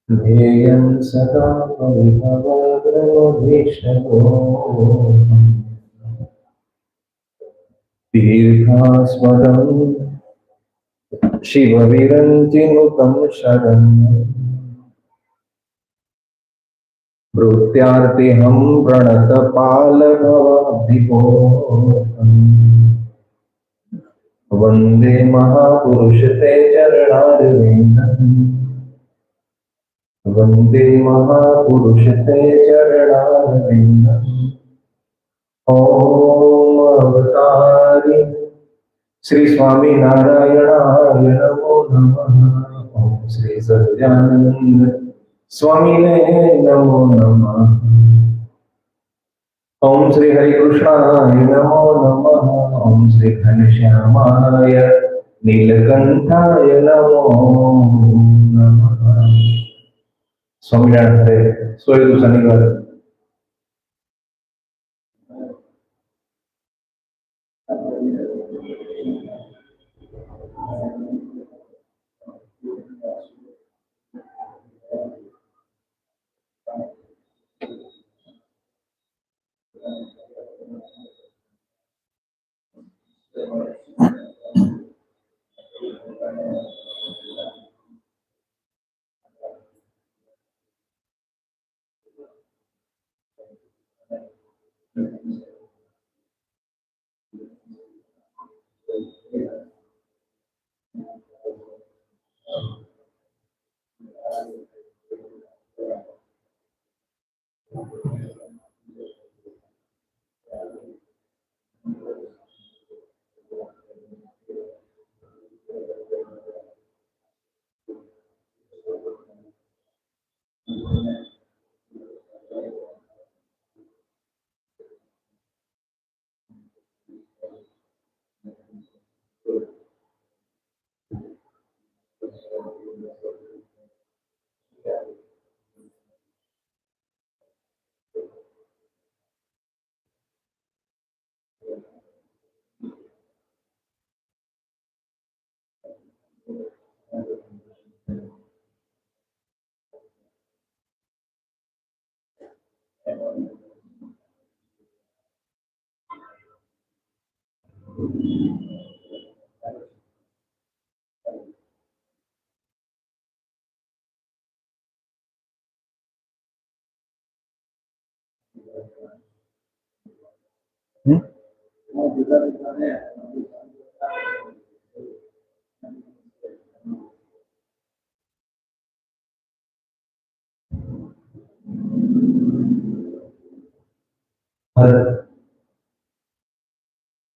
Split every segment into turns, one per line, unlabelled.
ध्येयं सदा परिभवग्रमभीष्टो तीर्थास्पदं शिवविरञ्चिनुतं शरणं भृत्यार्तिहं प्रणतपालभवाब्धिपोतम् वन्दे महापुरुष ते चरणारविन्दम् वन्दे महापुरुष ते चरणारविन्दम् ॐ अवतारि श्री स्वामी नारायणाय नमो नमः। ॐ श्री सत्यानंद स्वामी ने नमो नमः। ॐ श्री हरिकृष्णाय नमो नमः। ॐ श्री घनश्यामाय नीलकंठाय नमो नमः। स्वामीनारायण हरे सोयु शनिवार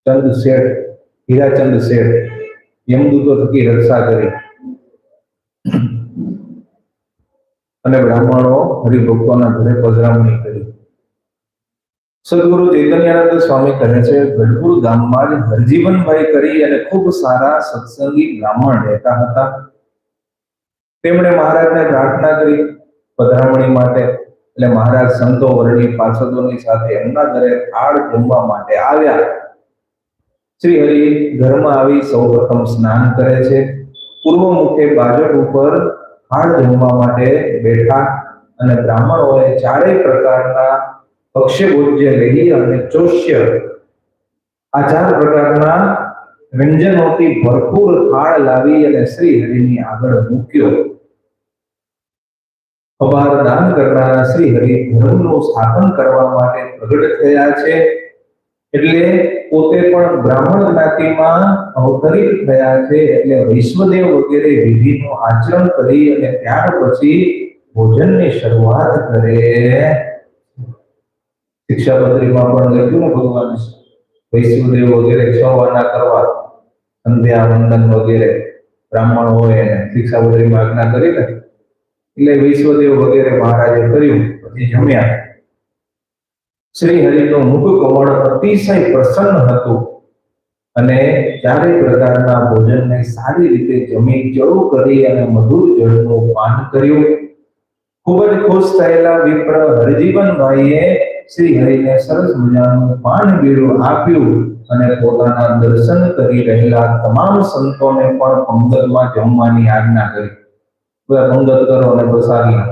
ચંદ શેઠ હીરાચંદ શેઠ યમદૂતો થકી રક્ષા કરી અને બ્રાહ્મણો હરિભક્તોના ઘરે પધરામણી કરી। સદગુરુ ચૈતન્યાનંદ સ્વામી કહે છે ગઢપુર ગામમાં જ હરજીવનભાઈ કરી અને ખૂબ સારા સત્સંગી બ્રાહ્મણ રહેતા હતા। તેમણે મહારાજને પ્રાર્થના કરી પધરામણી માટે, એટલે મહારાજ સંતો વર્ણી પાર્ષદોની સાથે એમના ઘરે થાળ જમવા માટે આવ્યા। શ્રી હરિ ઘરમાં આવી સૌપ્રથમ સ્નાન કરે છે, પૂર્વ મુખે બાજટ ઉપર થાળ જમવા માટે બેઠા અને બ્રાહ્મણોએ ચારેય પ્રકારના ભક્ષ્ય ભોજ્ય લઈ અને ચોષ્ય આ ચાર પ્રકારના વ્યંજનોથી ભરપૂર થાળ લાવી અને શ્રી હરિની આગળ મૂક્યો। અપાર દાન કરનારા શ્રી હરિ ધર્મનું સ્થાપન કરવા માટે પ્રગટ થયા છે, એટલે પોતે પણ બ્રાહ્મણ જ્ઞાતિમાં અવતરિત થયા છે। એટલે વૈશ્વદેવ વગેરે વિધિનું આચરણ કરી અને ત્યાર પછી ભોજનની શરૂઆત કરે। શિક્ષાપત્રીમાં પણ લખ્યું ને ભગવાન વૈશ્વદેવ વગેરે 6 વાના કરવા, સંધ્યા વંદન વગેરે બ્રાહ્મણ હોય એને શિક્ષાપત્રીમાં આજ્ઞા કરી ને, એટલે વૈશ્વદેવ વગેરે મહારાજે કર્યું, પછી જમ્યા। શ્રી હરિનું મુખ કમળ અતિશય પ્રસન્ન હતું અને ચારેય પ્રકારના ભોજનને સારી રીતે જમી ચડું કરી અને મધુર જળનું પાન કર્યું। ખૂબ જ ખુશ થયેલા વિપ્ર હરજીવનભાઈએ શ્રી હરિને સરસ મજાનું પાન બીડું આપ્યું અને પોતાના દર્શન કરી રહેલા તમામ સંતોને પણ પંગતમાં જમવાની આજ્ઞા કરી। બધા પંગત કરો અને પ્રસાદી લો.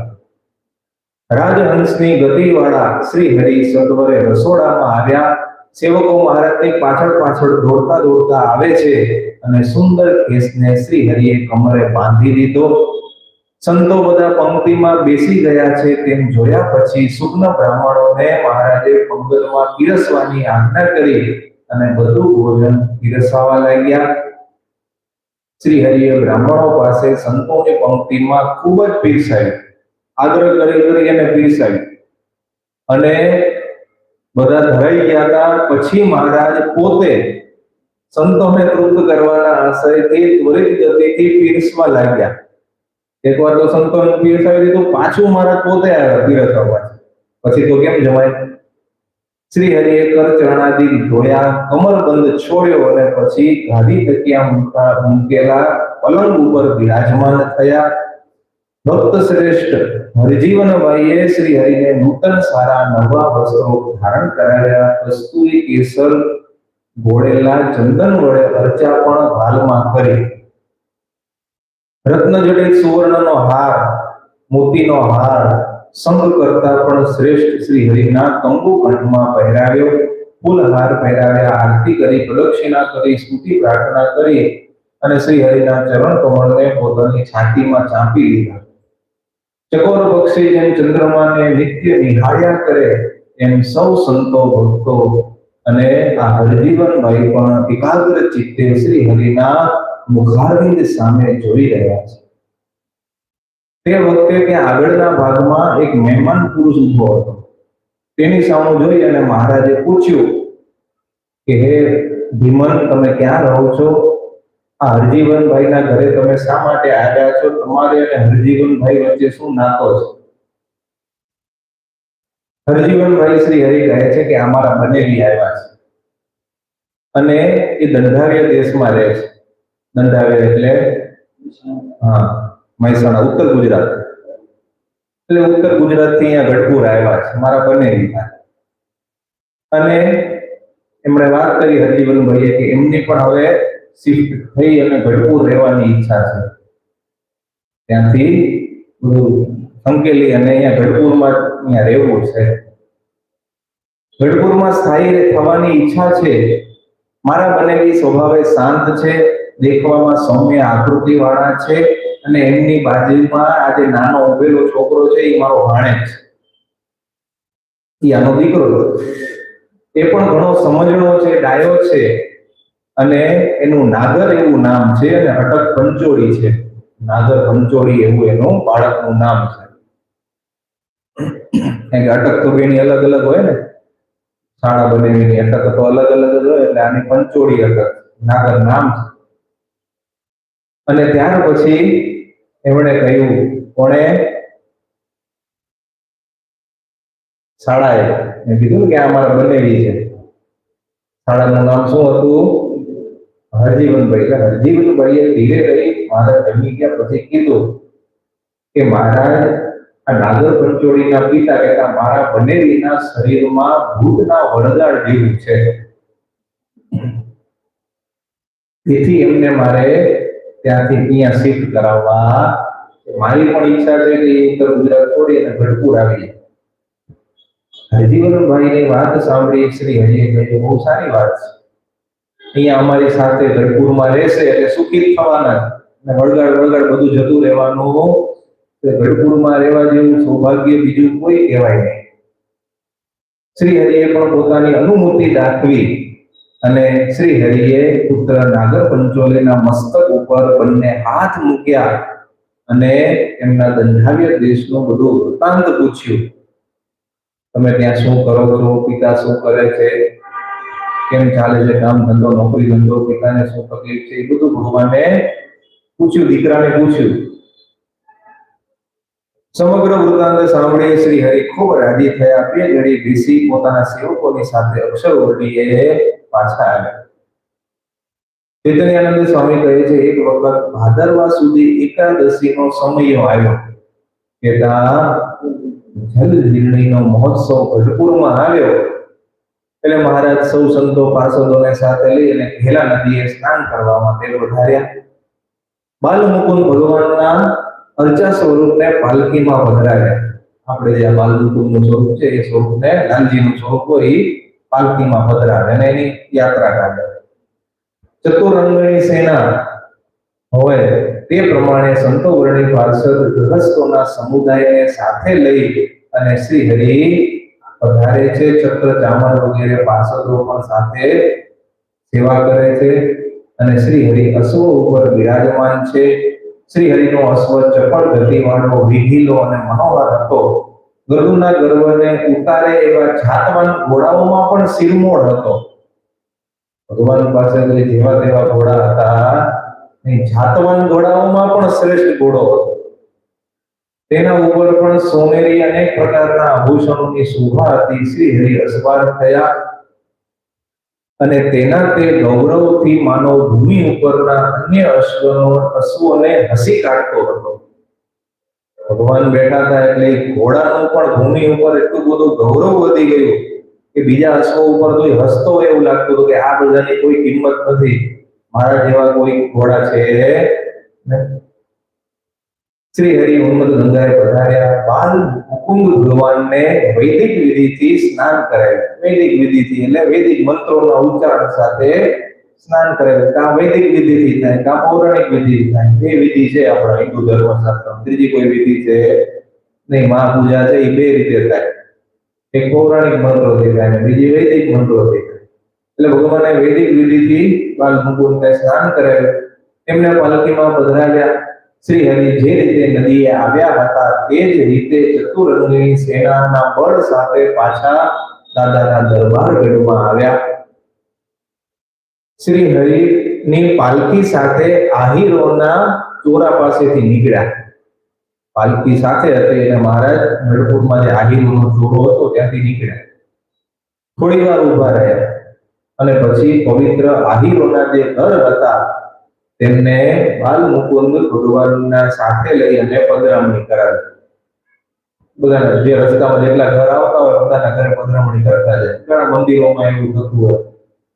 રાજહંસની ગતિવાળા શ્રી હરિ સત્વરે રસોડામાં આવ્યા. સેવકો મહારાજની પાછળ પાછળ દોડતા દોડતા આવે છે અને સુંદર કેસને શ્રી હરિએ કમરે બાંધી દીધો. સંતો બધા પંક્તિમાં બેસી ગયા છે તેમ જોયા પછી સુગ્ન બ્રાહ્મણોને મહારાજે પંગતમાં પીરસવાની આજ્ઞા કરી અને બધું ભોજન પીરસવા લાગ્યા. શ્રી હરિએ બ્રાહ્મણો પાસે સંતોની પંક્તિમાં ખૂબ જ પીરસાયું, આગ્રહ કરી એને પીરસાયું અને બધા ધરાઈ ગયા હતા. પછી મહારાજ પોતે સંતોને તૃપ્ત કરવાના આશયથી ત્વરિત ગતિથી પીરસવા લાગ્યા. એકવાર તો સંતોને પીરસાવી દીધું, પાછું મહારાજ પોતે આવ્યા પીરસવા. પછી તો કેમ જમાય? શ્રી હરિએ કરચરણાદિ ધોયા, કમરબંધ છોડ્યો અને પછી ગાદી તકિયા મૂકેલા પલંગ ઉપર બિરાજમાન થયા. ભક્ત શ્રેષ્ઠ હરજીવનભાઈએ શ્રી હરિને નૂતન સારા નવા વસ્ત્રો ધારણ કરાવ્યા. કસ્તુરી કેસર ઘોળેલા ચંદન વડે અર્ચા પણ હાલમાં કરી. રત્નજડિત સુવર્ણનો હાર, મોતીનો હાર સંગ કરતા પણ શ્રેષ્ઠ શ્રી હરિના કંકુ કંઠમાં પહેરાવ્યો. ફૂલહાર પહેરાવ્યા. આરતી કરી, પ્રદક્ષિણા કરી, સ્તુતિ પ્રાર્થના કરી અને શ્રી હરિના ચરણ કમળને પોતાની છાતીમાં ચાંપી લીધા. ચકોર પક્ષી જેમ ચંદ્રમાને નિત્ય નિહાળ્યા કરે એમ સૌ સંતો ભક્તો અને આ હરજીવનભાઈ પણ એકાગ્ર ચિત્તે શ્રી હરિના મુખારવિંદ સામે જોઈ રહ્યા છે. તે વખતે ત્યાં આગળના ભાગમાં એક મહેમાન પુરુષ ઉભો હતો. તેની સામે જોઈ અને મહારાજે પૂછ્યું કે હે ભીમન, તમે ક્યાં રહો છો? આ હરજીવનભાઈના ઘરે તમે શા માટે આવ્યા છો? તમારે અને હરજીવનભાઈ વચ્ચે શું નાતો છે? હરજીવનભાઈ શ્રી હરિ કહે છે કે અમારા બનેવી આવ્યા છે અને એ દંધાવ્ય દેશમાં રહે છે. દંધાવ્ય એટલે મહેસાણા, ઉત્તર ગુજરાત. એટલે ઉત્તર ગુજરાત થી અહીંયા ગઢપુર આવ્યા છે, મારા બનેવી. અને એમણે વાત કરી હરજીવનભાઈએ કે એમની પણ હવે શિફ્ટ થઈ અને ગઢપુર રહેવાની ઈચ્છા છે. ત્યાંથી સંકેલી અને અહીંયા ગઢપુરમાં અહીંયા રહેવું છે. ગઢપુરમાં સ્થાયી થવાની ઈચ્છા છે. મારા બનેવી સ્વભાવે શાંત છે, દેખવામાં સૌમ્ય આકૃતિ વાળા છે અને એમની બાજુમાં આ જે નાનો ઉભેલો છોકરો છે એ મારો ભાણેજ છે, એ આનો દીકરો છે. એ પણ ઘણો સમજણો છે, ડાયો છે અને એનું નાગર એવું નામ છે અને અટક પંચોળી છે. નાગર પંચોળી એવું એનું બાળકનું નામ છે. અટક તો બેની અલગ અલગ હોય ને, શાળા બનેવીની અટક તો અલગ અલગ જ હોય, એટલે આની પંચોળી અટક નાગર નામ છે. અને ત્યાર પછી એમણે કહ્યું, કોણે? શાળાએ મેં કીધું કે અમારા બનેવી છે. શાળાનું નામ શું હતું? હરજીવનભાઈ. એટલે હરજીવનભાઈએ ધીરે રહી મારા જમી ગયા પછી કીધું કે મહારાજ, આ નાગર પંચોળીના પિતા કહેતા મારા બનેવીના શરીરમાં ભૂતના વળગાડ જેવું છે, તેથી એમને મારે ત્યાંથી અહીંયા શિફ્ટ કરાવવા. મારી પણ ઈચ્છા છે કે ઉત્તર ગુજરાત છોડી અને ગઢપુર આવી. હરજીવનભાઈની વાત સાંભળી શ્રી હરિએ કહ્યું, બહુ સારી વાત છે, અહીંયા અમારી સાથે ગઢપુરમાં રહેશે એટલે સુખી થવાના અને વળગાડ વળગાડ બધું જતું રહેવાનું. ગઢપુરમાં રહેવા જેવું સૌભાગ્ય બીજું કોઈ કહેવાય નહીં. શ્રી હરિએ પણ પોતાની અનુમતિ દાખવી અને શ્રી હરિએ પુત્ર નાગર પંચોલીના મસ્તક ઉપર બંને હાથ મૂક્યા અને એમના દંધાવ્ય દેશનું બધું વૃત્તાંત પૂછ્યું. તમે ત્યાં શું કરો છો? પિતા શું કરે છે? કેમ ચાલે છે કામ ધંધો, નોકરી ધંધો? પિતાને શું તકલીફ છે? એ બધું ભગવાને પૂછ્યું, દીકરાને પૂછ્યું. સમગ્ર વૃત્તાંત સાંભળી શ્રી હરિ ખૂબ રાજી થયા. બે ઘડી બેસી પોતાના સેવકોની સાથે અક્ષરવર્ણીએ પાછા આવ્યા. ચૈતન્યાનંદ સ્વામી કહે છે, એક વખત ભાદરવા સુધી એકાદશીનો સમય આવ્યો કે જલ જીર્ણીનો મહોત્સવ ગઢપુરમાં આવ્યો. એટલે મહારાજ સૌ સંતો પાર્ષદોને સાથે લઈ અને ઘેલા નદીએ સ્નાન કરવા માટે વધાર્યા. બાલ મુકુંદ ભગવાનના અર્ચા સ્વરૂપને પાલકીમાં પધરાવ્યા. આપણે જે બાલમુકુંદનું સ્વરૂપ છે એ સ્વરૂપને લાલજીનું સ્વરૂપ હોય એ પાલકીમાં પધરાવે અને એની યાત્રા કાઢે. ચતુરંગની સેના હોય તે પ્રમાણે સંતો વર્ણી પાર્ષદ ગૃહસ્થોના સમુદાયને સાથે લઈ અને શ્રી હરિ પધારે છે. ચક્ર ચામર વગેરે પાર્ષદો પણ સાથે સેવા કરે છે અને શ્રી હરિ અશ્વ ઉપર બિરાજમાન છે. શ્રી હરિનો અશ્વ ચપળ ગતિવાળો, વિહિલો અને મનોહર હતો. ગરુડના ગર્વને ઉતારે એવા જાતવાન ઘોડાઓમાં પણ શિરમોર હતો. ભગવાન પાસે જેવા તેવા ઘોડા હતા નહીં, જાતવાન ઘોડાઓમાં પણ શ્રેષ્ઠ ઘોડો હતો. તેના ઉપર પણ સોનેરી અનેક પ્રકારના આભૂષણોની શોભા હતી. શ્રી હરિ અસવાર થયા અને તેના તે ગૌરવથી માનવ ભૂમિ ઉપરના અન્ય અશ્વોને હસી કાઢતો હતો. ભગવાન બેઠા હતા એટલે ઘોડાનું પણ ભૂમિ ઉપર એટલું બધું ગૌરવ વધી ગયું કે બીજા અશ્વો ઉપર કોઈ હસતો હોય એવું લાગતું હતું કે આ બધાની કોઈ કિંમત નથી, મારા જેવા કોઈ ઘોડા છે નહીં. શ્રી હરિ ઉન્મત્ત ગંગાએ પધાર્યા. બાલ મુકુંદ ભગવાનને વૈદિક વિધિથી સ્નાન કરાવ્યું. વૈદિક વિધિથી એટલે વૈદિક મંત્રોના ઉચ્ચારણ સાથે સ્નાન કરાવ્યું. કાં વૈદિક વિધિથી થાય, કાં પૌરાણિક વિધિથી થાય. બે વિધિ છે આપણા હિન્દુ ધર્મશાસ્ત્ર, ત્રીજી કોઈ વિધિ છે નહીં. મહાપૂજા છે એ બે રીતે થાય, એક પૌરાણિક મંત્રોથી થાય, બીજી વૈદિક મંત્રોથી થાય. એટલે ભગવાને વૈદિક વિધિથી બાલ મુકુંદને સ્નાન કરાવ્યું. એમને પાલકીમાં પધરાવ્યા. શ્રી હરિ જે રીતે નદીએ આવ્યા હતા તે જ રીતે ચતુરંગની સેનાના બળ સાથે પાછા દાદાના દરબાર ગઢમાં આવ્યા. શ્રી હરિની પાલકી સાથે આહીરોના ચોરા પાસેથી નીકળ્યા. પાલકી સાથે હતી અને મહારાજ નળપુરમાં જે આહીરોનો ચોરો હતો ત્યાંથી નીકળ્યા. થોડી વાર ઉભા રહ્યા અને પછી પવિત્ર આહીરોના જે ઘર હતા તેમને બાલ મુકુંદ ભગવાનના સાથે લઈ અને પધરામણી કરાવી. બધાના જે રસ્તામાં જેટલા ઘર આવતા હોય બધાના ઘરે પધરામણી કરતા જાય. ઘણા મંદિરોમાં એવું થતું હોય.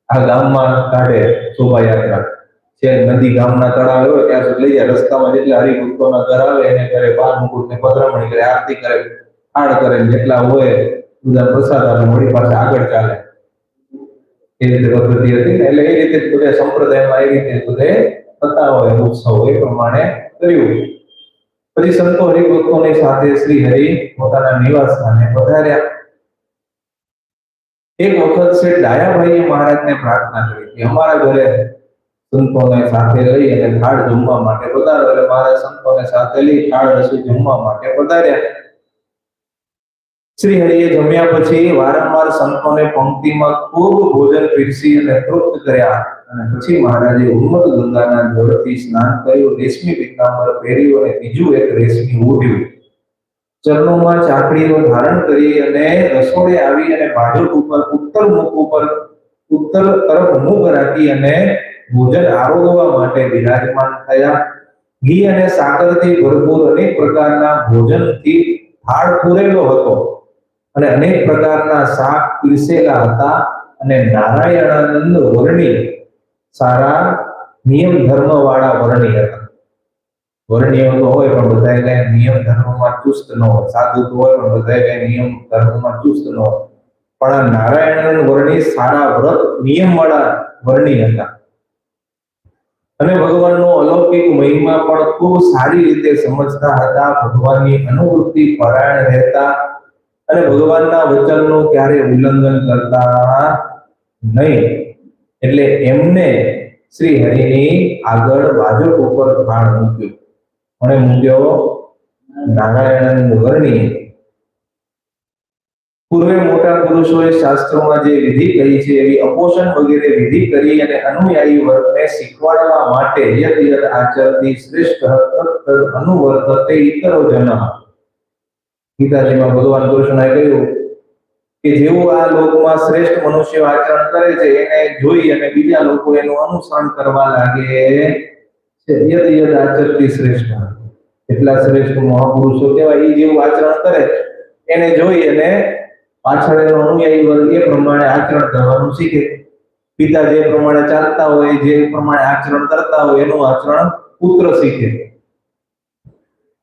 આ ગામમાં કાઢે શોભાયાત્રા છે, નદી ગામના તળાવે હોય ત્યાં સુધી લઈ જાય. રસ્તામાં જેટલા હરિભક્તોના ઘર આવે એને ઘરે બાલ મુકુંદને પધરામણી કરે, આરતી કરે, થાળ કરે, જેટલા હોય બધા પ્રસાદ આપે, વળી પાછા આગળ ચાલે. એ રીતે પદ્ધતિ હતી ને, એટલે એ રીતે બધા સંપ્રદાયમાં એ રીતે બધે થતા હોય ઉત્સવ, એ પ્રમાણે કર્યું. પછી સંતો હરિભક્તોની સાથે શ્રી હરિ પોતાના નિવાસ સ્થાને પધાર્યા. એક વખત શેઠ ડાયાભાઈએ મહારાજને પ્રાર્થના કરી કે અમારા ઘરે સંતોને સાથે લઈ અને થાળ જમવા માટે પધારો. એટલે મહારાજ સંતોને સાથે લઈ થાળ રસોઈ જમવા માટે પધાર્યા. શ્રી હરિએ જમ્યા પછી વારંવાર સંતોને પંક્તિમાં ખૂબ ભોજન પીરસી અને તૃપ્ત કર્યા અને પછી મહારાજે ઉન્મત્ત ગંગાના જળથી સ્નાન કર્યું, રેશમી પીતાંબર પહેર્યું અને બીજું એક રેશમી ઓઢ્યું. ચરણોમાં ચાકડીઓ ધારણ કરી અને રસોડે આવી અને બાજુ ઉપર ઉત્તર તરફ મુખ રાખી અને ભોજન આરોગવા માટે બિરાજમાન થયા. ઘી અને સાકરથી ભરપૂર અનેક પ્રકારના ભોજનથી થાળ પૂરેલો હતો અને અનેક પ્રકારના શાક પીરસેલા હતા અને નારાયણાનંદ વર્ણી સારા નિયમ ધર્મ વાળા વર્ણી હતા. વર્ણીય તો હોય પણ બધા કઈ નિયમ ધર્મમાં ચુસ્ત ન હોય, સાધુ તો હોય પણ બધા કઈ નિયમ ધર્મમાં ચુસ્ત ન હોય. પણ આ નારાયણાનંદ વર્ણી સારા વ્રત નિયમ વાળા વર્ણી હતા અને ભગવાનનો અલૌકિક મહિમા પણ ખૂબ સારી રીતે સમજતા હતા. ભગવાનની અનુભૂતિ પરાયણ રહેતા અને ભગવાનના વચનનું ક્યારે ઉલ્લંઘન કરતા નહીં. એટલે એમને શ્રી હરિની આગળ બાજુ ઉપર ભાણ મૂક્યું. અને મૂક્યો નારાયણાનંદ વર્ણી. પૂર્વે મોટા પુરુષોએ શાસ્ત્રોમાં જે વિધિ કહી છે એવી અપોષણ વગેરે વિધિ કરી અને અનુયાયી વર્ગને શીખવાડવા માટે યદ યદ આચરતી શ્રેષ્ઠ અનુવર્તતે ઇતરો જનઃ. ગીતાજીમાં ભગવાન કૃષ્ણએ કહ્યું કે જેવું આ લોકમાં શ્રેષ્ઠ મનુષ્યો આચરણ કરે છે એને જોઈ અને બીજા લોકો એનું અનુસરણ કરવા લાગે છે. યદ યદ આચરતી શ્રેષ્ઠ, એટલા શ્રેષ્ઠ મહાપુરુષો કહેવાય, એ જેવું આચરણ કરે એને જોઈ અને પાછળ એનો અનુયાયી વર્ગ એ પ્રમાણે આચરણ કરવાનું શીખે. પિતા જે પ્રમાણે ચાલતા હોય, જે પ્રમાણે આચરણ કરતા હોય એનું આચરણ પુત્ર શીખે.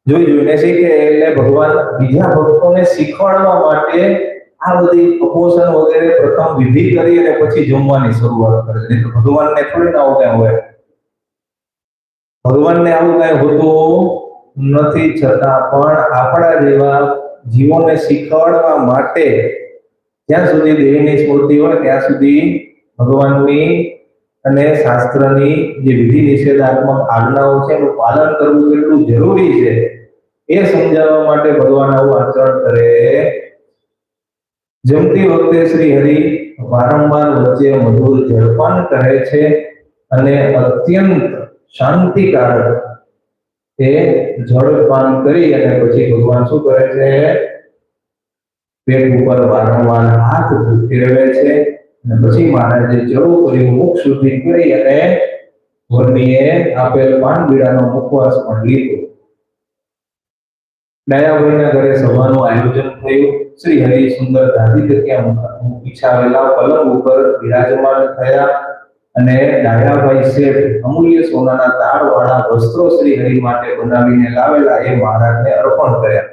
જોઈને શીખે એટલે ભગવાન બીજા ભક્તોને શીખવાડવા માટે આ બધી કપોષણ વગેરે પ્રથમ વિધિ કરી અને પછી જમવાની શરૂઆત કરે. નહીં તો ભગવાનને થોડી ના આવું કઈ હોય, ભગવાનને આવું કઈ હોતું નથી. છતાં પણ આપણા જેવા જીવોને શીખવાડવા માટે જ્યાં સુધી દેહની સ્મૃતિ હોય ત્યાં સુધી ભગવાનની અને શાસ્ત્રની જે વિધિ નિષેધાત્મક આજ્ઞાઓ છે એનું પાલન કરવું કેટલું જરૂરી છે એ સમજાવવા માટે ભગવાન આવું આચરણ કરે. જમતી વખતે શ્રી હરિ વારંવાર વચ્ચે મધુર જળપાન કરે છે અને અત્યંત શાંતિકારક એ જળપાન કરી અને પછી ભગવાન શું કરે છે? પેટ ઉપર વારંવાર હાથ ફેરવે છે અને પછી મહારાજે ચડું કર્યું, મુખ શુદ્ધિ કરી અને વર્ણીએ આપેલ પાન બીડાનો મુખવાસ પણ લીધો. દયાભાઈના ઘરે સભાનું આયોજન થયું. શ્રી હરિ સુંદર દાદી જગ્યા બિછાવેલા પલંગ ઉપર બિરાજમાન થયા અને ડાયાભાઈ શેઠ અમૂલ્ય સોનાના તારવાળા વસ્ત્રો શ્રી હરિ માટે બનાવીને લાવેલા એ મહારાજને અર્પણ કર્યા.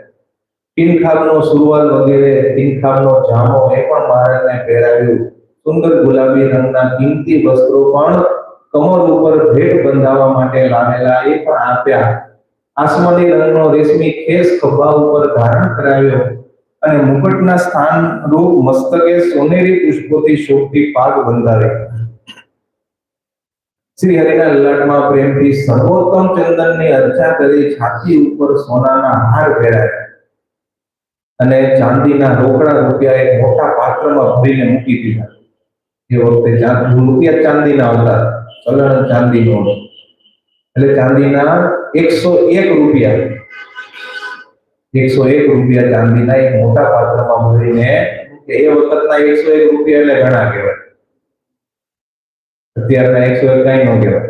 ટીનખાબનો સુરવાલ વગેરે, ટીનખાબનો જામો એ પણ મહારાજને પહેરાવ્યું. સુંદર ગુલાબી રંગના કિંમતી વસ્ત્રો પણ કમર ઉપર ભેટ બંધાવવા માટે લાવેલા એ પણ આપ્યા. આસમાની રંગનો રેશમી ખેસ ખભા ઉપર ધારણ કરાવ્યો અને મુકટના સ્થાન રૂપ મસ્તકે સોનેરી પુષ્પોથી શોભતી પાગ બંધાવી. શ્રી હરિના લલાટમાં પ્રેમથી સર્વોત્તમ ચંદનની અર્ચા કરી છાતી ઉપર સોનાના હાર પહેરાવ્યા અને ચાંદીના રોકડા રૂપિયા એક મોટા પાત્રમાં ભરીને મૂકી દીધા. એ વખતે રૂપિયા ચાંદીના આવતા, ચલણ ચાંદીનો એટલે ચાંદીના 101 રૂપિયા, 101 રૂપિયા ચાંદીના એક મોટા પાત્રમાં ભરીને, એ વખતના 101 રૂપિયા એટલે ઘણા કહેવાય. અત્યારના 101 કઈ ન કહેવાય.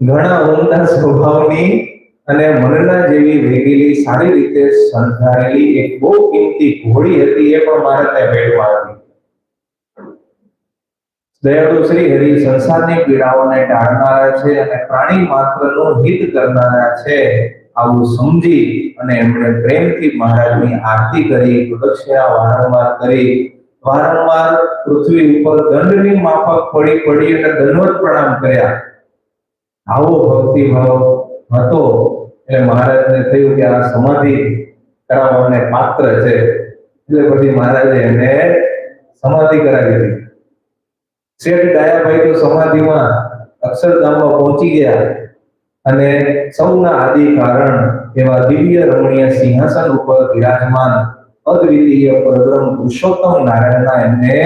ઘણા ઉમદા સ્વભાવની અને મનના જેવી વેગીલી સારી રીતે સંધારેલી એક બહુ કિંમતી ઘોડી હતી, એ પણ મહારાજને ભેટમાં હતી. દયાળુ શ્રી હરિ સંસારની પીડાઓને ટાળનારા છે અને પ્રાણી માત્રનું હિત કરનારા છે. આવું સમજી અને એમણે પ્રેમથી મહારાજની આરતી કરી, પ્રદક્ષિણા વારંવાર કરી, વારંવાર પૃથ્વી ઉપર દંડની માફક પડી અને દંડવત પ્રણામ કર્યા. આવો ભક્તિભાવ હતો એટલે મહારાજને થયું કે આ સમાધિ કરાવવાને પાત્ર છે. એટલે પછી મહારાજે એને સમાધિ કરાવી દીધી. શેઠ ડાયાભાઈ તો સમાધિમાં અક્ષરધામમાં પહોંચી ગયા અને સૌના આદિ કારણ એવા દિવ્ય રમણીય સિંહાસન ઉપર બિરાજમાન અદ્વિતીય પરબ્રહ્મ પુરુષોત્તમ નારાયણના એમને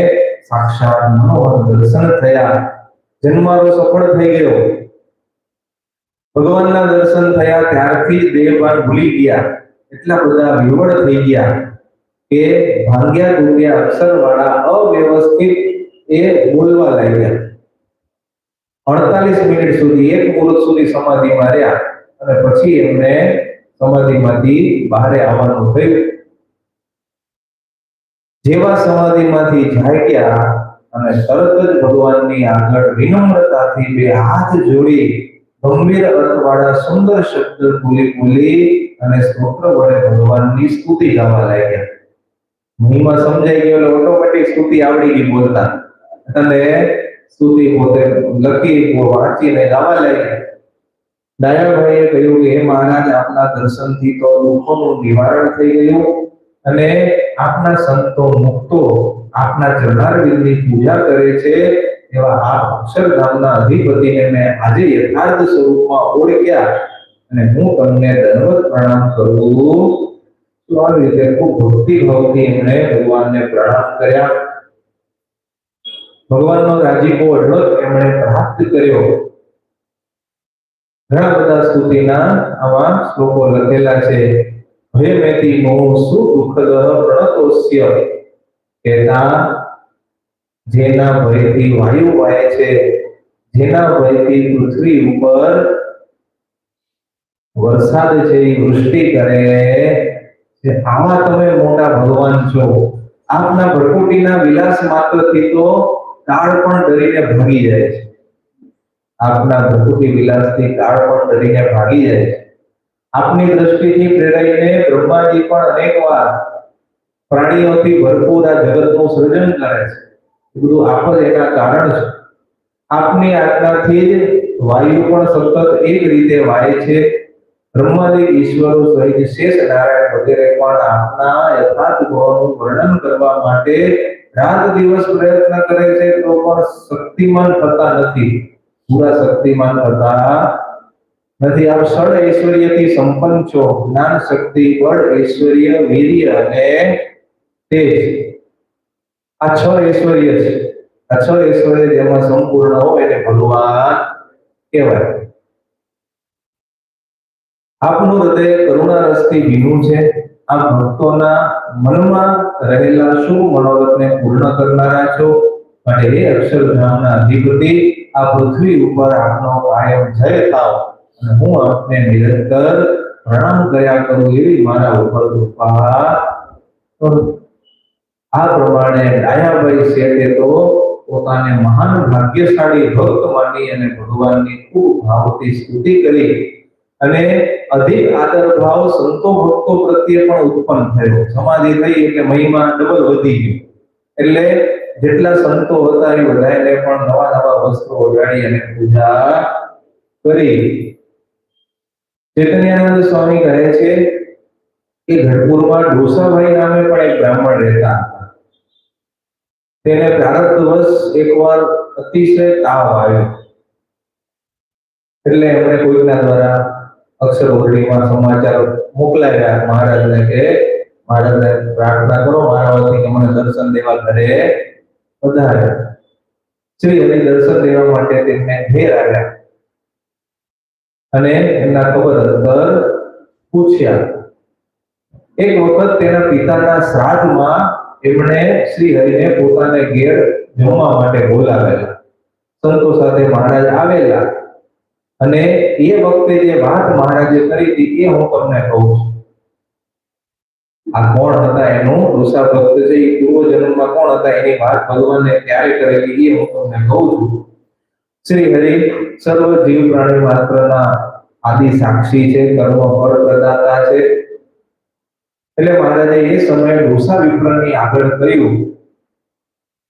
સાક્ષાત મનોહર દર્શન થયા. જન્મારો સફળ થઈ ગયો. ભગવાનના દર્શન થયા ત્યારથી દેહભાન ભૂલી ગયા. એટલા બધા વિવળ થઈ ગયા કે ભાંગ્યા તૂટ્યા અક્ષરવાળા અવ્યવસ્થિત એ બોલવા લાગ્યા. 48 મિનિટ સુધી, 1 મુહૂર્ત સુધી સમાધિમાં રહ્યા અને પછી એમને સમાધિમાંથી બહાર આવવાનું થયું. જેવા સમાધિમાંથી જાગ્યા અને તરત જ ભગવાનની આગળ વિનમ્રતાથી બે હાથ જોડી ગંભીર અર્થવાળા સુંદર શબ્દ બોલી અને સ્તોત્ર વડે ભગવાનની સ્તુતિ ગાવા લાગ્યા. મહિમા સમજાઈ ગયો એટલે ઓટોમેટિક સ્તુતિ આવડી ગઈ બોલતા અને સ્તુતિ પોતે લખી વાંચીને ગાવા લાગ્યા. દયાભાઈએ કહ્યું કે હે મહારાજ, આપના દર્શનથી તો દુઃખોનું નિવારણ થઈ ગયું અને આપના સંતો મુક્તો આપના ચરણારવિંદની પૂજા કરે છે. એવા આ અક્ષરધામના અધિપતિને મેં આજે યથાર્થ સ્વરૂપમાં ઓળખ્યા અને હું તમને દંડવત પ્રણામ કરું. તો આવી રીતે ખૂબ ભક્તિભાવથી એમણે ભગવાનને પ્રણામ કર્યા. ભગવાનનો રાજીપો અઢળક એમણે પ્રાપ્ત કર્યો. ઘણા બધા સ્તુતિના આવા શ્લોકો લખેલા છે. ભયમેતી નો સુદુઃખદ પ્રણતોસ્ય, કેતા જેના ભયથી વાયુ વાય છે, જેના ભયથી પૃથ્વી ઉપર વરસાદ છે એ વૃષ્ટિ કરે છે, આવા તમે મોટા ભગવાન છો. આપના ભરકુટીના વિલાસ માત્રથી તો કાળ પણ ડરીને ભાગી જાય છે. આપના ભરકુટી વિલાસથી કાળ પણ ડરીને ભાગી જાય છે. આપની દ્રષ્ટિથી પ્રેરાઈને બ્રહ્માજી પણ અનેકવાર પ્રાણીઓથી ભરપૂર આ જગતનું સર્જન કરે છે. એ બધું આપ જ એના કારણ છે. આપની આજ્ઞાથી જ વાયુ પણ સતત એક રીતે વાય છે. બ્રહ્માદિક ઈશ્વરો સહિત શેષ નારાયણ વગેરે પણ આપના યથાર્થ ગુણોનું વર્ણન કરવા માટે રાત દિવસ પ્રયત્ન કરે છે, તો પણ શક્તિમાન થતા નથી, પૂરા શક્તિમાન થતા નથી. આપ ષડ ઐશ્વર્યથી સંપન્ન છો. જ્ઞાન, શક્તિ, બળ, ઐશ્વર્ય, વીર્ય અને તેજ. આ છ ઐશ્વર્ય છે. આ છ ઐશ્વર્ય જેમાં સંપૂર્ણ હોય એને ભગવાન કહેવાય. આપનું હૃદય કરુણા રસથી ભીનું છે. આ ભક્તોના મનમાં રહેલા શુભ મનોરથને પૂર્ણ કરનારા છો. માટે હે અક્ષરધામના અધિપતિ, આ પૃથ્વી ઉપર આપનો કાયમ જય થાવ અને હું આપને નિરંતર પ્રણામ કર્યા કરું એવી મારા ઉપર કૃપા કરો. આ પ્રમાણે ડાયાભાઈ શેઠે તો પોતાને મહાન ભાગ્યશાળી ભક્ત માની અને ભગવાનની ખૂબ ભાવથી સ્તુતિ કરી અને અધિક આદર ભાવ સંતો ભક્તો પ્રત્યે પણ ઉત્પન્ન થયો. સમાધિ થઈ એટલે મહિમા ડબલ વધી ગયો. એટલે જેટલા સંતો હતા એ બધાને પણ નવા નવા વસ્ત્રો ઓઢાડી અને પૂજા કરી. ચૈતન્યાનંદ સ્વામી કહે છે કે ગઢપુરમાં ડોસાભાઈ નામે પણ એક બ્રાહ્મણ રહેતા હતા. તેને પ્રારબ્ધવશ એકવાર અતિશય તાવ આવ્યો. એટલે એમણે કોઈના દ્વારા અક્ષર ઓરડીમાં સમાચાર મોકલાવ્યા મહારાજને કે મહારાજને પ્રાર્થના કરો મારા વતી મને દર્શન દેવા ઘરે પધારે. શ્રી હરિ દર્શન દેવા માટે તેમને ઘેર આવ્યા અને એમના ખબર અંતર પૂછ્યા. એક વખત તેના પિતાના શ્રાદ્ધમાં એમણે શ્રી હરિને પોતાને ઘેર જમવા માટે બોલાવેલા. સંતો સાથે મહારાજ આવેલા અને એ વખતે જે વાત મહારાજે કરી હતી એ હું તમને કહું છું. આ કોણ હતા એનું ડોસા ભક્ત છે, એ પૂર્વ જન્મમાં કોણ હતા એની વાત ભગવાને ક્યારે કરેલી એ હું તમને કહું છું. શ્રી હરિ સર્વ જીવ પ્રાણી માત્રના આદિ સાક્ષી છે, કર્મ ફળ પ્રદાતા છે. એટલે મહારાજે એ સમયે ડોસા વિપ્રની આગળ કહ્યું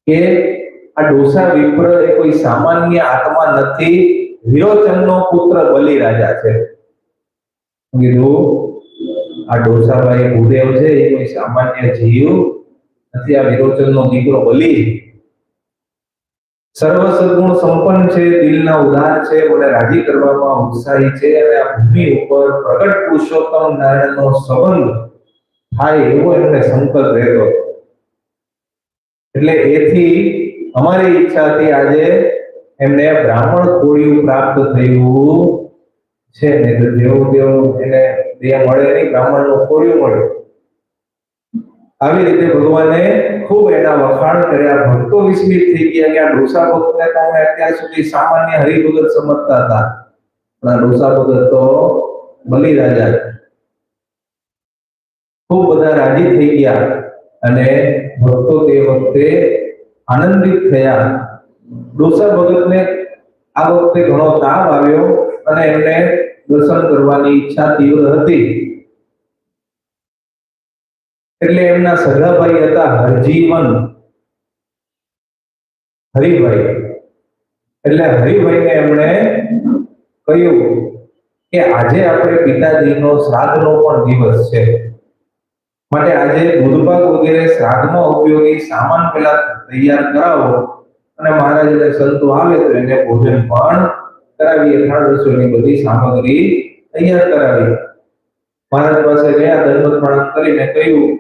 કે આ ડોસા વિપ્ર એ કોઈ સામાન્ય આત્મા નથી, વિરોચનનો પુત્ર બલિરાજા છે. કીધું આ ડોસાભાઈ ભૂદેવ છે એ કોઈ સામાન્ય જીવ નથી, આ વિરોચનનો દીકરો બલિ. સર્વ સદગુણ સંપન્ન છે, દિલના ઉદાર છે, મને રાજી કરવામાં ઉત્સાહી છે અને આ ભૂમિ ઉપર પ્રગટ પુરુષોત્તમ નારાયણનો સંબંધ થાય એવો એમને સંકલ્પ રહેતો. એટલે એથી અમારી ઈચ્છાથી આજે એમને બ્રાહ્મણ ખોડિયું પ્રાપ્ત થયું છે. ને જેવું તેવું એને દેહ મળે નહીં, બ્રાહ્મણનું ખોડિયું મળે. આવી રીતે ભગવાને ખૂબ એના વખાણ કર્યા. ભક્તો વિસ્મિત થઈ ગયા કે આ ડોસા ભક્તને તો અમે અત્યાર સુધી સામાન્ય હરિભગત સમજતા હતા, પણ આ ડોસા ભગત તો બલિરાજા. ખૂબ બધા રાજી થઈ ગયા અને ભક્તો તે વખતે આનંદિત થયા. ડોસા ભગતને આ વખતે ઘણો તાવ આવ્યો અને એમને દર્શન કરવાની ઈચ્છા તીવ્ર હતી. એટલે એમના સગાભાઈ હતા હરજીવન હરિભાઈ. એટલે હરિભાઈને એમણે કહ્યું કે આજે આપણે પિતાજીનો શ્રાદ્ધનો પણ દિવસ છે, માટે આજે દૂધપાક વગેરે શ્રાદ્ધમાં ઉપયોગી સામાન પેલા તૈયાર કરાવો અને મહારાજને સંતો આવે તો એને ભોજન પણ કરાવી. અથાણ રસોઈની બધી સામગ્રી તૈયાર કરાવી. મહારાજ પાસે ગયા, દંડવત પ્રણામ કરીને કહ્યું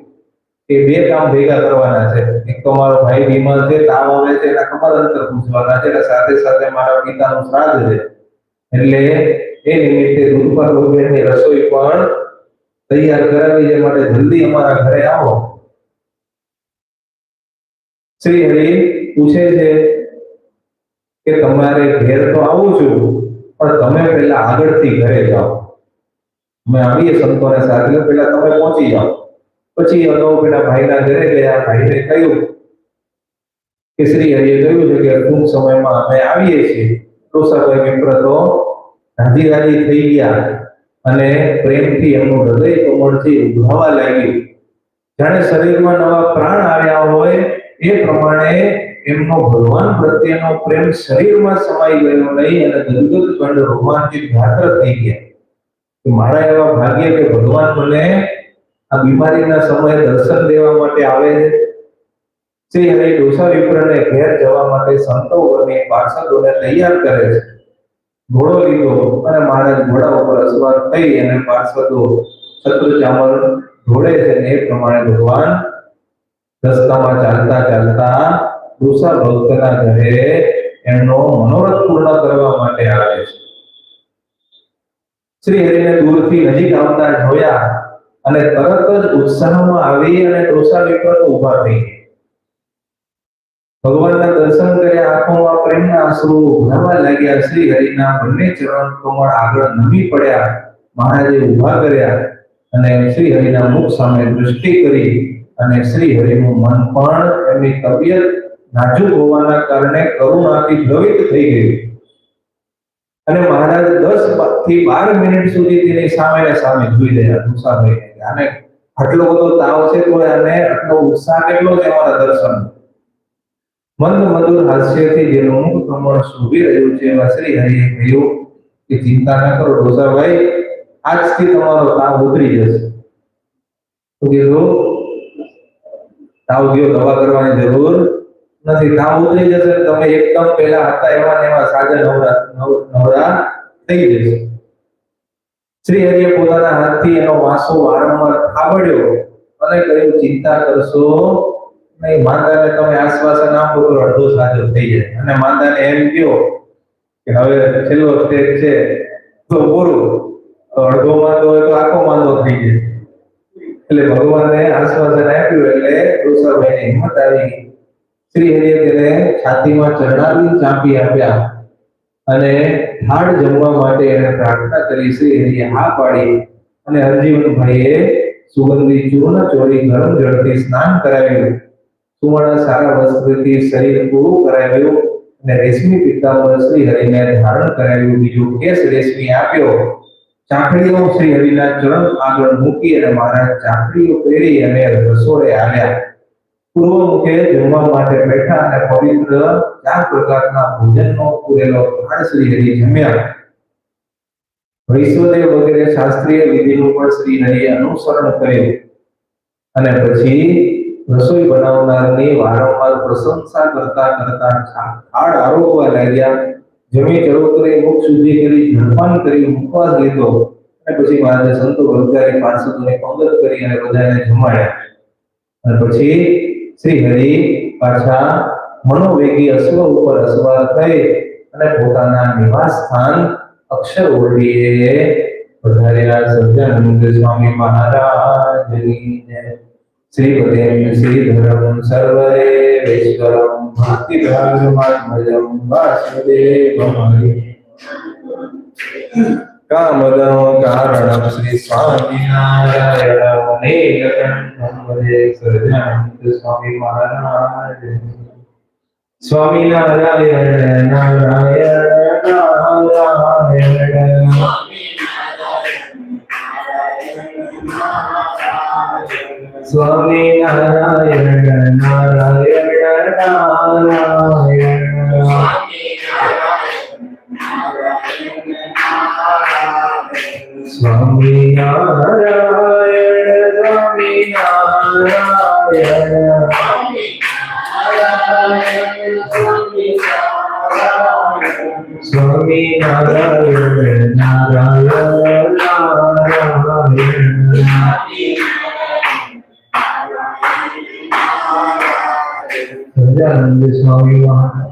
કે બે કામ ભેગા કરવાના છે. એક તો મારો ભાઈ બીમાર છે, તાવ આવે છે, એના ખબર અંતર પૂછવાના છે, સાથે સાથે મારા પિતાનું શ્રાદ્ધ છે, એટલે એ નિમિત્તે દૂધપાક વગેરેની રસોઈ પણ તૈયાર કરાવી છે, માટે જલ્દી અમારા ઘરે આવો. શ્રી હરિ પૂછે છે કે તમારે ઘેર તો આવું છું, પણ તમે પહેલા આગળથી ઘરે જાઓ. અમે આવીએ સંતોને સાથે, પહેલા તમે પહોંચી જાઓ. પછી અગાઉ પેલા ભાઈના ઘરે ગયા. ભાઈને કહ્યું કે શ્રી હરિએ કહ્યું છે કે ટૂંક સમયમાં અમે આવીએ છીએ. ડોસાભાઈ મિત્ર તો રાજી રાજી થઈ ગયા અને પ્રેમથી એમનું હૃદય કમળથી ઉભરાવા લાગ્યું. જાણે શરીરમાં નવા પ્રાણ આવ્યા હોય એ પ્રમાણે એમનો ભગવાન પ્રત્યેનો પ્રેમ શરીરમાં સમાઈ ગયો નહીં અને ગદગદ કંડ રોમાંચિત ગાત્ર થઈ ગયા. મારા એવા ભાગ્ય કે ભગવાન મને આ બીમારીના સમયે દર્શન દેવા માટે આવે છે. શ્રી હરિ ડોસા વિપ્રને ઘેર જવા માટે સંતો અને પાર્ષદોને તૈયાર કરે છે. ઘોડો લીધો અને મહારાજ ઘોડા ઉપર અસવાર થઈ અને પાર્ષદો છત્ર ચામર ઘોડે છે ને એ પ્રમાણે ભગવાન રસ્તામાં ચાલતા ચાલતા ડોસા ભક્તના ઘરે એમનો મનોરથ પૂર્ણ કરવા માટે આવે છે. શ્રી હરિને દૂરથી નજીક આવતા જોયા અને તરત જ ઉત્સાહમાં આવી અને ડોસા વિપ્ર ઉભા થઈ ગયા. ભગવાનના દર્શન કર્યા, આંખોમાં પ્રેમના આંસુ વહેવા લાગ્યા. શ્રી હરિના બંને ચરણ કમળ આગળ નમી પડ્યા. મહારાજે ઉભા કર્યા અને શ્રી હરિના મુખ સામે દૃષ્ટિ કરી અને શ્રી હરિનું મન પણ એમની તબિયત નાજુક હોવાના કારણે કરુણાથી દ્રવિત થઈ ગયું અને મહારાજ 10 થી 12 મિનિટ સુધી તેની સામે સામે જોઈ રહ્યા. મુસાફરી આને આટલો બધો તાવ છે તો આને આટલો ઉત્સાહ કેટલો છે અમારા દર્શન. મંદ મધુર હાસ્યથી જેનું મુખ કમળ શોભી રહ્યું છે એવા શ્રી હરિએ કહ્યું કે ચિંતા ન કરો ડોસાભાઈ, આજથી તમારો તાવ ઉતરી જશે. તો કીધું તાવ ગયો, દવા કરવાની જરૂર નથી, તાવ ઉતરી જશે, તમે એકદમ પહેલા હતા એવા ને એવા સાજા નવરા થઈ જશે. શ્રી હરિએ પોતાના હાથથી એનો વાસો વારંવાર થાબડ્યો અને કહ્યું ચિંતા કરશો નહીં, માંદાને તમે આશ્વાસન આપો તો અડધો સાજો થઈ જાય. અને માંદાને એમ કહ્યો કે હવે છેલ્લો સ્ટેજ છે તો પૂરું, અડધો માંદો હોય તો આખો માંદો થઈ જાય. એટલે ભગવાને આશ્વાસન આપ્યું એટલે ડોસાભાઈને હિંમત આવી. શ્રી હરિએ તેને છાતીમાં ચરણાવી ચાંપી આપ્યા અને થાળ જમવા માટે એને પ્રાર્થના કરી. શ્રી હરિએ હા પાડી અને હરજીવનભાઈએ સુગંધી ચૂર્ણ ચોળી ગરમ જળથી સ્નાન કરાવ્યું. સુવર્ણ સારા વસ્ત્રથી શરીર પૂરું કરાવ્યું અને રેશમી પીતાંબર શ્રી હરિને ધારણ કરાવ્યું. બીજું કેસ રેશમી આપ્યો. ચાકડીઓ શ્રી હરિના ચરણ આગળ મૂકી અને મહારાજ ચાકડીઓ પહેરી અને રસોડે આવ્યા. પૂર્વ મુખે જમવા માટે બેઠા અને પવિત્ર 4 પ્રકારના ભોજનનો પૂરેલો થાળ શ્રી હરિ જમ્યા. વૈષ્ણવદેવ વગેરે શાસ્ત્રીય વિધિનું પણ શ્રી હરિએ અનુસરણ કર્યું અને પછી રસોઈ બનાવનારની વારંવાર પ્રશંસા કરતા કરતા થાળ આરોગવા લાગ્યા. જમી ચરોતરી મુખ શુદ્ધિ કરી, જળપાન કરી, ઉપવાસ લીધો અને પછી મહારાજે સંતો વગેરે પાર્ષદોને પંગત કરી અને બધાને જમાડ્યા. અને પછી શ્રી હરિ પાછા મનોવેગી અશ્વ ઉપર અસવાર થઈ અને પોતાના નિવાસ સ્થાન અક્ષર ઓરડીએ પધાર્યા. સહજાનંદ સ્વામી મહારાજની જય. શ્રીપદેમ શ્રીધરમ સર્વે વૈશ્વરમ ભક્તિ ધર્માત્મજમ વાસુદેવમ હરિ કામદમ કારણમ શ્રી સ્વામિનારાયણ નીલકંઠમ વદે. સહજાનંદ સ્વામી મહારાજ. સ્વામિનારાયણ નારાયણ નારાયણ સ્વામિનારાયણ નારાયણ નારાયણ સ્વામિનારાયણ સ્વામિનારાયણ સ્વામિનારાયણ નારાયણ સહજાનંદ સ્વામી મહારાજ.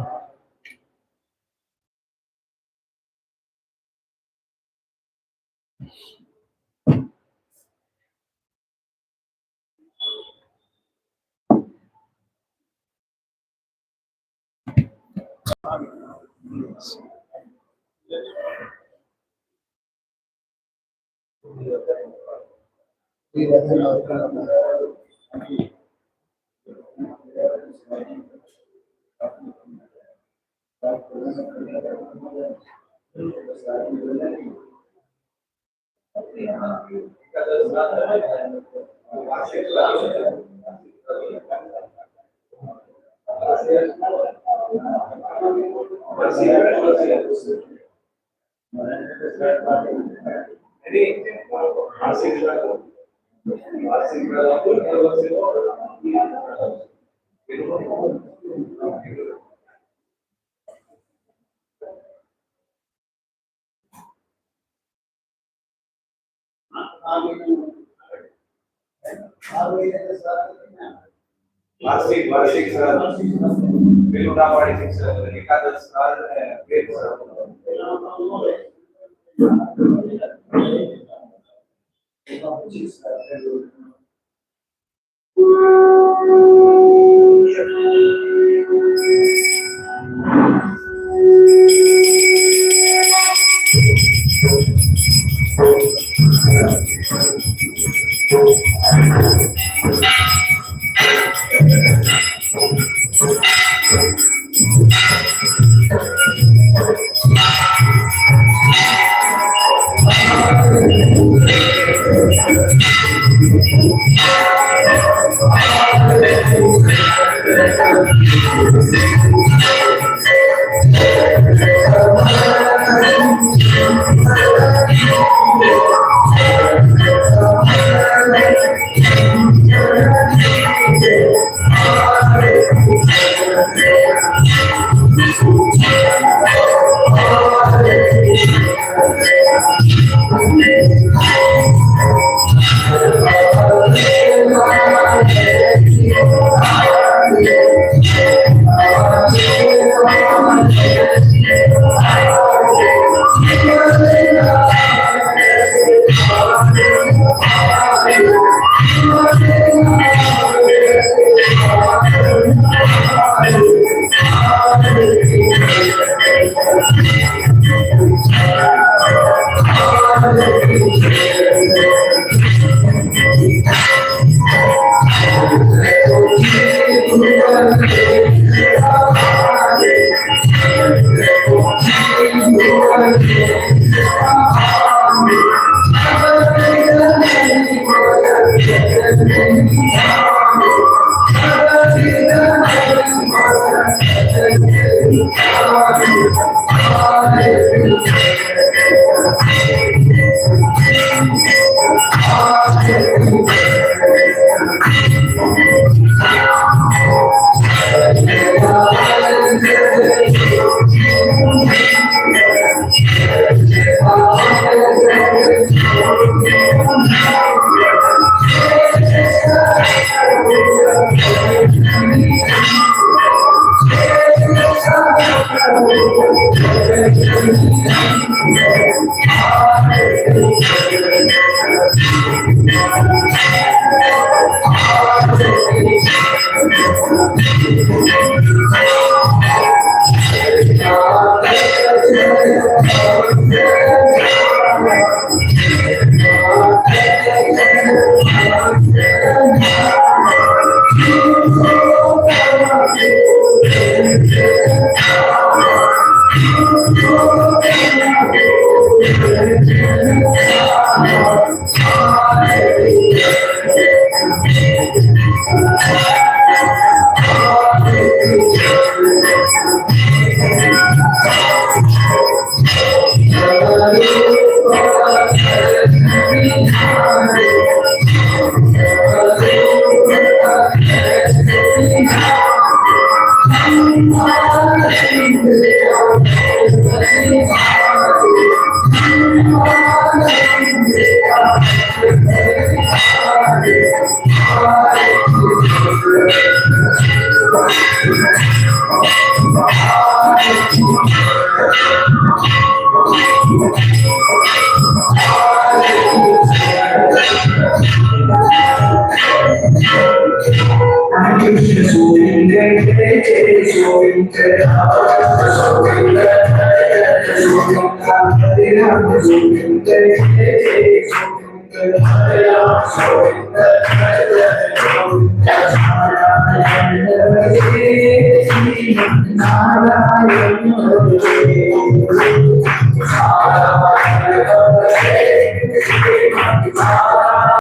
વાર્ષિક પેલું ના પાડી શિક્ષક એકાદશ
Narayan